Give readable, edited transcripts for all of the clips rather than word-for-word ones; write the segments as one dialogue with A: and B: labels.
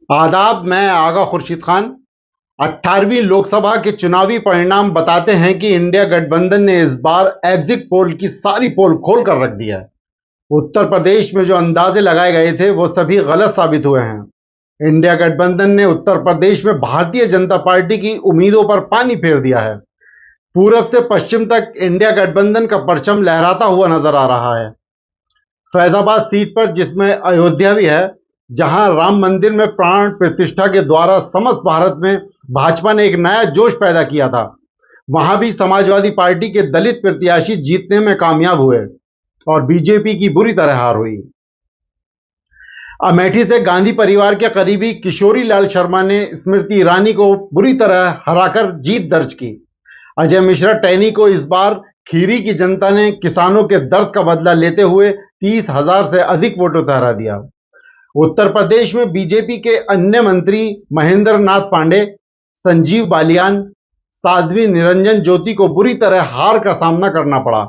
A: आदाब, मैं आगा खुर्शीद खान। 18वीं लोकसभा के चुनावी परिणाम बताते हैं कि इंडिया गठबंधन ने इस बार एग्जिट पोल की सारी पोल खोल कर रख दिया है। उत्तर प्रदेश में जो अंदाजे लगाए गए थे वो सभी गलत साबित हुए हैं। इंडिया गठबंधन ने उत्तर प्रदेश में भारतीय जनता पार्टी की उम्मीदों पर पानी फेर दिया है। पूरब से पश्चिम तक इंडिया गठबंधन का परचम लहराता हुआ नजर आ रहा है। फैजाबाद सीट पर, जिसमें अयोध्या भी है, जहां राम मंदिर में प्राण प्रतिष्ठा के द्वारा समस्त भारत में भाजपा ने एक नया जोश पैदा किया था, वहां भी समाजवादी पार्टी के दलित प्रत्याशी जीतने में कामयाब हुए और बीजेपी की बुरी तरह हार हुई। अमेठी से गांधी परिवार के करीबी किशोरी लाल शर्मा ने स्मृति ईरानी को बुरी तरह हराकर जीत दर्ज की। अजय मिश्रा टैनी को इस बार खीरी की जनता ने किसानों के दर्द का बदला लेते हुए 30,000 से अधिक वोटों से हरा दिया। उत्तर प्रदेश में बीजेपी के अन्य मंत्री महेंद्र नाथ पांडे, संजीव बालियान, साध्वी निरंजन ज्योति को बुरी तरह हार का सामना करना पड़ा।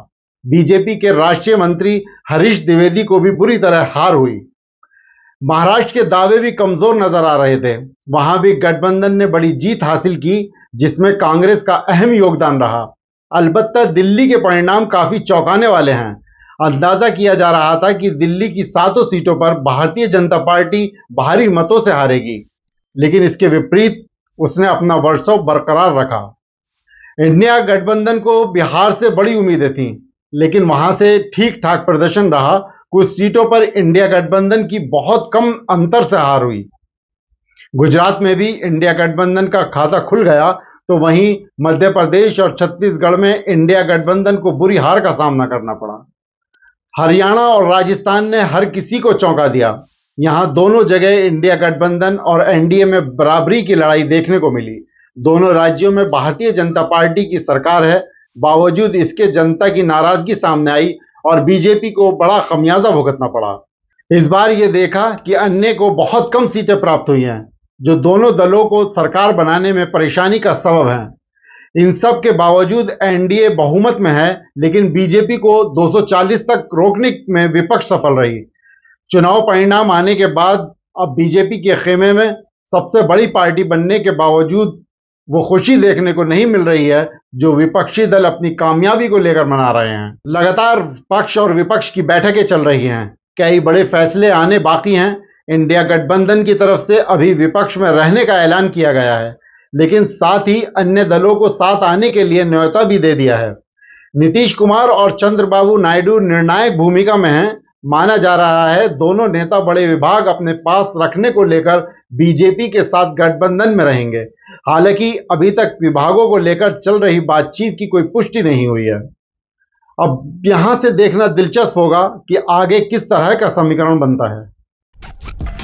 A: बीजेपी के राष्ट्रीय मंत्री हरीश द्विवेदी को भी बुरी तरह हार हुई। महाराष्ट्र के दावे भी कमजोर नजर आ रहे थे, वहां भी गठबंधन ने बड़ी जीत हासिल की, जिसमें कांग्रेस का अहम योगदान रहा। अलबत्ता दिल्ली के परिणाम काफी चौंकाने वाले हैं। अंदाजा किया जा रहा था कि दिल्ली की 7 सीटों पर भारतीय जनता पार्टी भारी मतों से हारेगी, लेकिन इसके विपरीत उसने अपना वर्चस्व बरकरार रखा। इंडिया गठबंधन को बिहार से बड़ी उम्मीदें थीं, लेकिन वहां से ठीक ठाक प्रदर्शन रहा। कुछ सीटों पर इंडिया गठबंधन की बहुत कम अंतर से हार हुई। गुजरात में भी इंडिया गठबंधन का खाता खुल गया, तो वहीं मध्य प्रदेश और छत्तीसगढ़ में इंडिया गठबंधन को बुरी हार का सामना करना पड़ा। हरियाणा और राजस्थान ने हर किसी को चौंका दिया। यहां दोनों जगह इंडिया गठबंधन और एनडीए में बराबरी की लड़ाई देखने को मिली। दोनों राज्यों में भारतीय जनता पार्टी की सरकार है, बावजूद इसके जनता की नाराजगी सामने आई और बीजेपी को बड़ा खमियाजा भुगतना पड़ा। इस बार ये देखा कि अन्य को बहुत कम सीटें प्राप्त हुई हैं, जो दोनों दलों को सरकार बनाने में परेशानी का सबब है। इन सब के बावजूद एनडीए बहुमत में है, लेकिन बीजेपी को 240 तक रोकने में विपक्ष सफल रही। चुनाव परिणाम आने के बाद अब बीजेपी के खेमे में सबसे बड़ी पार्टी बनने के बावजूद वो खुशी देखने को नहीं मिल रही है जो विपक्षी दल अपनी कामयाबी को लेकर मना रहे हैं। लगातार पक्ष और विपक्ष की बैठकें चल रही हैं, कई बड़े फैसले आने बाकी हैं। इंडिया गठबंधन की तरफ से अभी विपक्ष में रहने का ऐलान किया गया है, लेकिन साथ ही अन्य दलों को साथ आने के लिए न्योता भी दे दिया है। नीतीश कुमार और चंद्रबाबू नायडू निर्णायक भूमिका में हैं। माना जा रहा है दोनों नेता बड़े विभाग अपने पास रखने को लेकर बीजेपी के साथ गठबंधन में रहेंगे। हालांकि अभी तक विभागों को लेकर चल रही बातचीत की कोई पुष्टि नहीं हुई है। अब यहां से देखना दिलचस्प होगा कि आगे किस तरह का समीकरण बनता है।